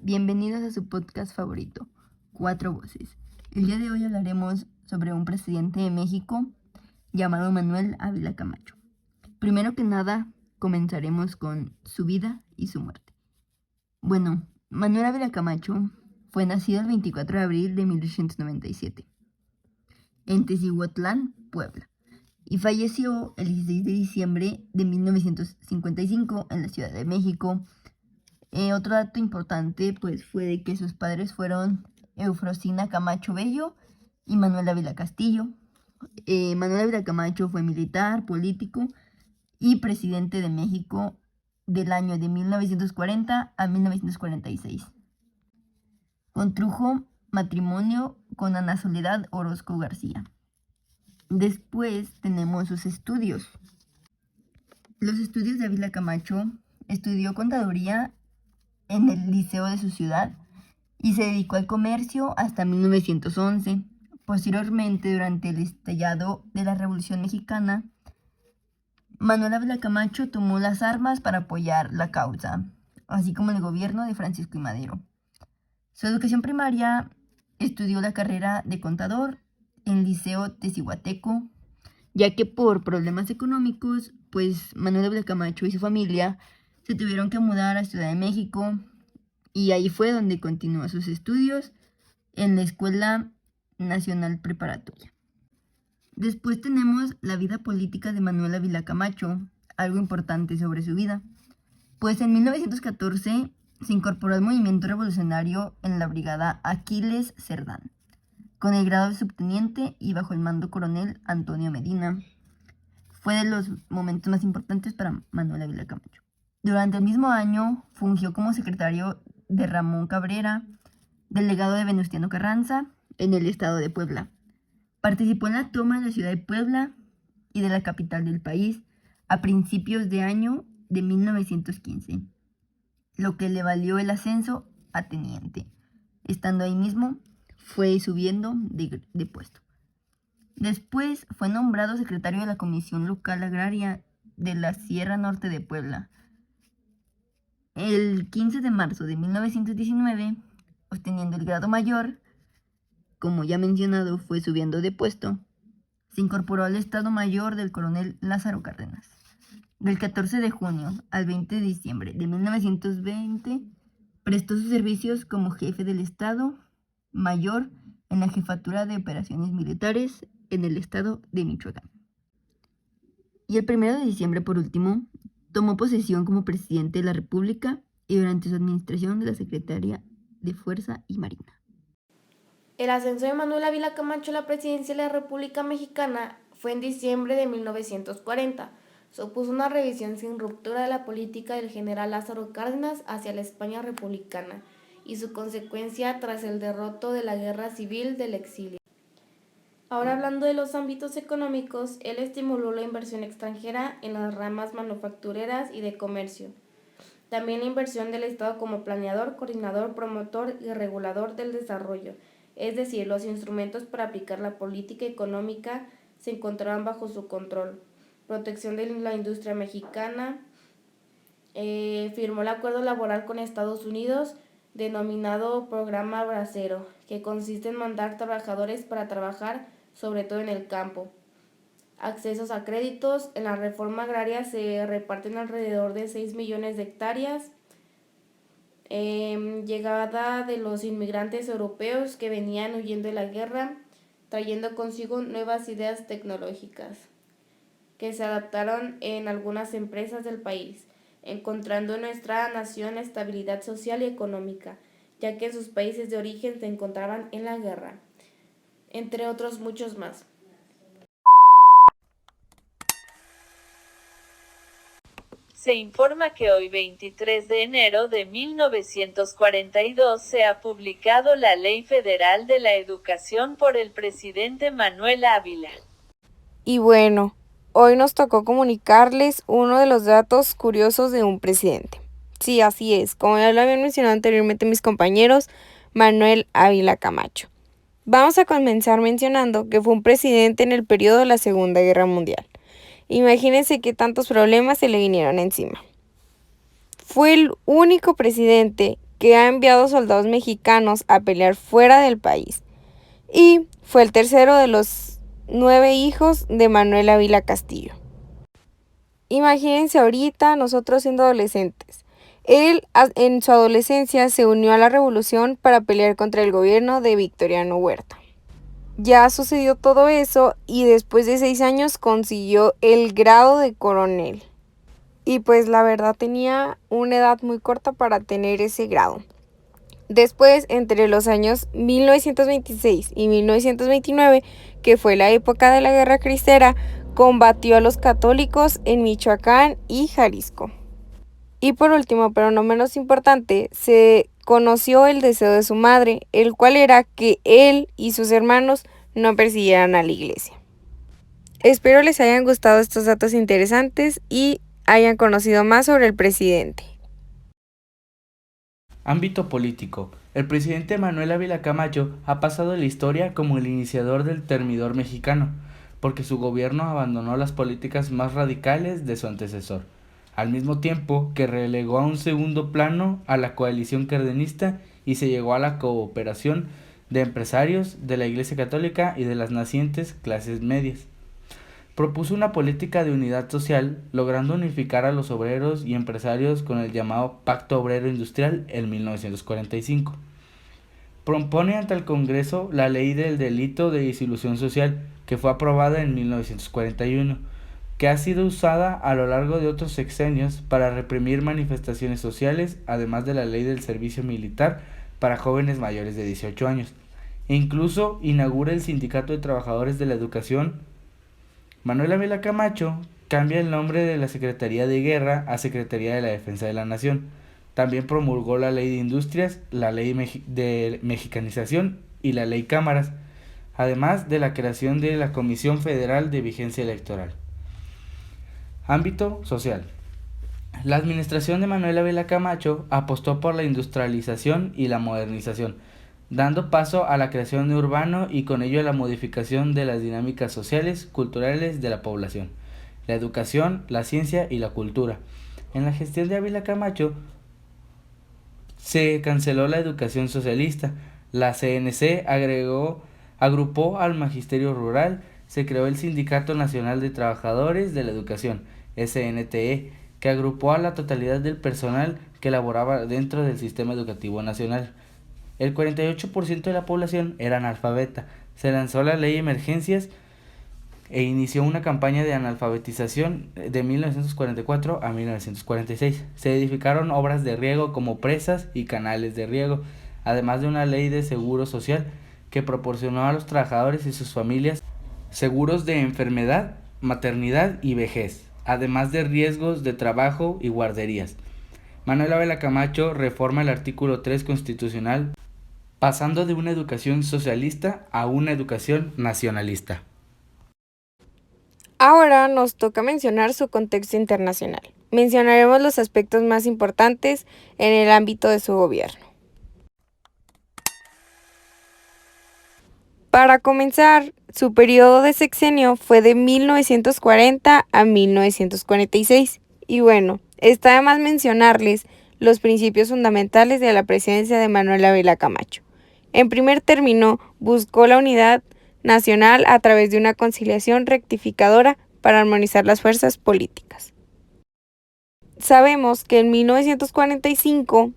Bienvenidos a su podcast favorito, Cuatro Voces. El día de hoy hablaremos sobre un presidente de México llamado Manuel Ávila Camacho. Primero que nada, comenzaremos con su vida y su muerte. Bueno, Manuel Ávila Camacho fue nacido el 24 de abril de 1897 en Tecihuatlán, Puebla, y falleció el 16 de diciembre de 1955 en la Ciudad de México. Otro dato importante fue de que sus padres fueron Eufrosina Camacho Bello y Manuel Ávila Castillo. Manuel Ávila Camacho fue militar, político y presidente de México del año de 1940 a 1946. Contrajo matrimonio con Ana Soledad Orozco García. Después tenemos sus estudios. Los estudios de Ávila Camacho: estudió contaduría en el liceo de su ciudad y se dedicó al comercio hasta 1911. Posteriormente, durante el estallado de la Revolución Mexicana, Manuel Ávila Camacho tomó las armas para apoyar la causa, así como el gobierno de Francisco I. Madero. Su educación primaria: estudió la carrera de contador en el Liceo Tecihuateco, ya que por problemas económicos, Manuel Ávila Camacho y su familia se tuvieron que mudar a Ciudad de México, y ahí fue donde continuó sus estudios en la Escuela Nacional Preparatoria. Después tenemos la vida política de Manuel Ávila Camacho, algo importante sobre su vida. En 1914 se incorporó al movimiento revolucionario en la brigada Aquiles Cerdán, con el grado de subteniente y bajo el mando coronel Antonio Medina. Fue de los momentos más importantes para Manuel Ávila Camacho. Durante el mismo año fungió como secretario de Ramón Cabrera, delegado de Venustiano Carranza, en el estado de Puebla. Participó en la toma de la ciudad de Puebla y de la capital del país a principios de año de 1915, lo que le valió el ascenso a teniente. Estando ahí mismo, fue subiendo de puesto. Después fue nombrado secretario de la Comisión Local Agraria de la Sierra Norte de Puebla. El 15 de marzo de 1919, obteniendo el grado mayor, como ya mencionado, fue subiendo de puesto. Se incorporó al Estado Mayor del coronel Lázaro Cárdenas. Del 14 de junio al 20 de diciembre de 1920, prestó sus servicios como jefe del Estado Mayor en la Jefatura de Operaciones Militares en el estado de Michoacán. Y el 1 de diciembre, por último, tomó posesión como presidente de la República y durante su administración de la Secretaría de Fuerza y Marina. El ascenso de Manuel Ávila Camacho a la presidencia de la República Mexicana fue en diciembre de 1940. Supuso una revisión sin ruptura de la política del general Lázaro Cárdenas hacia la España republicana y su consecuencia tras el derroto de la Guerra Civil del Exilio. Ahora, hablando de los ámbitos económicos, él estimuló la inversión extranjera en las ramas manufactureras y de comercio. También la inversión del Estado como planeador, coordinador, promotor y regulador del desarrollo, es decir, los instrumentos para aplicar la política económica se encontraban bajo su control. Protección de la industria mexicana. Firmó el acuerdo laboral con Estados Unidos denominado Programa Bracero, que consiste en mandar trabajadores para trabajar sobre todo en el campo. Accesos a créditos. En la reforma agraria se reparten alrededor de 6 millones de hectáreas. Llegada de los inmigrantes europeos que venían huyendo de la guerra, trayendo consigo nuevas ideas tecnológicas que se adaptaron en algunas empresas del país, encontrando en nuestra nación estabilidad social y económica, ya que sus países de origen se encontraban en la guerra, entre otros muchos más. Se informa que hoy 23 de enero de 1942 se ha publicado la Ley Federal de la Educación por el presidente Manuel Ávila. Y bueno, hoy nos tocó comunicarles uno de los datos curiosos de un presidente. Sí, así es, como ya lo habían mencionado anteriormente mis compañeros, Manuel Ávila Camacho. Vamos a comenzar mencionando que fue un presidente en el periodo de la Segunda Guerra Mundial. Imagínense qué tantos problemas se le vinieron encima. Fue el único presidente que que ha enviado soldados mexicanos a pelear fuera del país. Y fue el tercero de los 9 hijos de Manuel Ávila Castillo. Imagínense ahorita nosotros siendo adolescentes. Él en su adolescencia se unió a la revolución para pelear contra el gobierno de Victoriano Huerta. Ya sucedió todo eso y después de 6 años consiguió el grado de coronel. Y pues la verdad tenía una edad muy corta para tener ese grado. Después, entre los años 1926 y 1929, que fue la época de la Guerra Cristera, combatió a los católicos en Michoacán y Jalisco. Y por último, pero no menos importante, se conoció el deseo de su madre, el cual era que él y sus hermanos no persiguieran a la iglesia. Espero les hayan gustado estos datos interesantes y hayan conocido más sobre el presidente. Ámbito político. El presidente Manuel Ávila Camacho ha pasado a la historia como el iniciador del termidor mexicano, porque su gobierno abandonó las políticas más radicales de su antecesor, al mismo tiempo que relegó a un segundo plano a la coalición cardenista y se llegó a la cooperación de empresarios, de la Iglesia Católica y de las nacientes clases medias. Propuso una política de unidad social, logrando unificar a los obreros y empresarios con el llamado Pacto Obrero Industrial en 1945. Propone ante el Congreso la ley del delito de disolución social, que fue aprobada en 1941, que ha sido usada a lo largo de otros sexenios para reprimir manifestaciones sociales, además de la ley del servicio militar para jóvenes mayores de 18 años. E incluso inaugura el Sindicato de Trabajadores de la Educación. Manuel Ávila Camacho cambia el nombre de la Secretaría de Guerra a Secretaría de la Defensa de la Nación. También promulgó la Ley de Industrias, la Ley de Mexicanización y la Ley Cámaras, además de la creación de la Comisión Federal de Vigencia Electoral. Ámbito social. La administración de Manuel Ávila Camacho apostó por la industrialización y la modernización, dando paso a la creación de urbano y con ello a la modificación de las dinámicas sociales, culturales de la población, la educación, la ciencia y la cultura. En la gestión de Ávila Camacho se canceló la educación socialista, la CNC agrupó al magisterio rural, se creó el Sindicato Nacional de Trabajadores de la Educación, SNTE, que agrupó a la totalidad del personal que laboraba dentro del sistema educativo nacional. El 48% de la población era analfabeta. Se lanzó la ley de emergencias e inició una campaña de analfabetización de 1944 a 1946. Se edificaron obras de riego como presas y canales de riego, además de una ley de seguro social que proporcionó a los trabajadores y sus familias seguros de enfermedad, maternidad y vejez, además de riesgos de trabajo y guarderías. Manuel Ávila Camacho reforma el artículo 3 constitucional, pasando de una educación socialista a una educación nacionalista. Ahora nos toca mencionar su contexto internacional. Mencionaremos los aspectos más importantes en el ámbito de su gobierno. Para comenzar, su periodo de sexenio fue de 1940 a 1946. Y bueno, está de más mencionarles los principios fundamentales de la presidencia de Manuel Ávila Camacho. En primer término, buscó la unidad nacional a través de una conciliación rectificadora para armonizar las fuerzas políticas. Sabemos que en 1945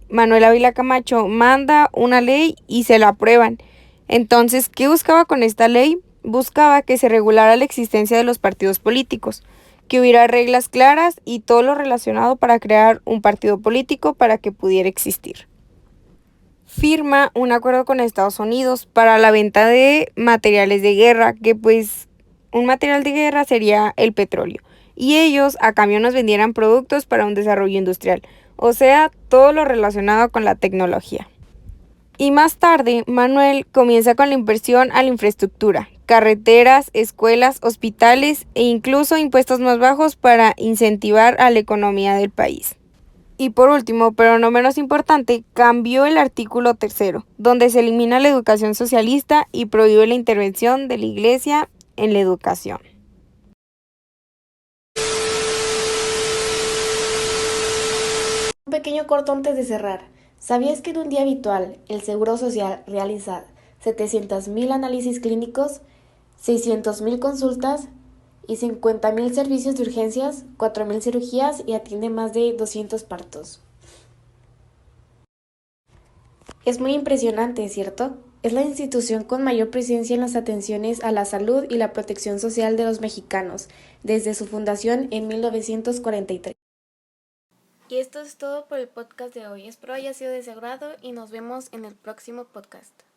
Manuel Ávila Camacho manda una ley y se la aprueban. Entonces, ¿qué buscaba con esta ley? Buscaba que se regulara la existencia de los partidos políticos, que hubiera reglas claras y todo lo relacionado para crear un partido político para que pudiera existir. Firma un acuerdo con Estados Unidos para la venta de materiales de guerra, que pues un material de guerra sería el petróleo, y ellos a cambio nos vendieran productos para un desarrollo industrial, o sea, todo lo relacionado con la tecnología. Y más tarde, Manuel comienza con la inversión a la infraestructura, carreteras, escuelas, hospitales e incluso impuestos más bajos para incentivar a la economía del país. Y por último, pero no menos importante, cambió el artículo 3, donde se elimina la educación socialista y prohíbe la intervención de la Iglesia en la educación. Un pequeño corto antes de cerrar. ¿Sabías que en un día habitual el Seguro Social realiza 700.000 análisis clínicos, 600.000 consultas y 50.000 servicios de urgencias, 4.000 cirugías y atiende más de 200 partos? Es muy impresionante, ¿cierto? Es la institución con mayor presencia en las atenciones a la salud y la protección social de los mexicanos, desde su fundación en 1943. Y esto es todo por el podcast de hoy. Espero haya sido de su agrado y nos vemos en el próximo podcast.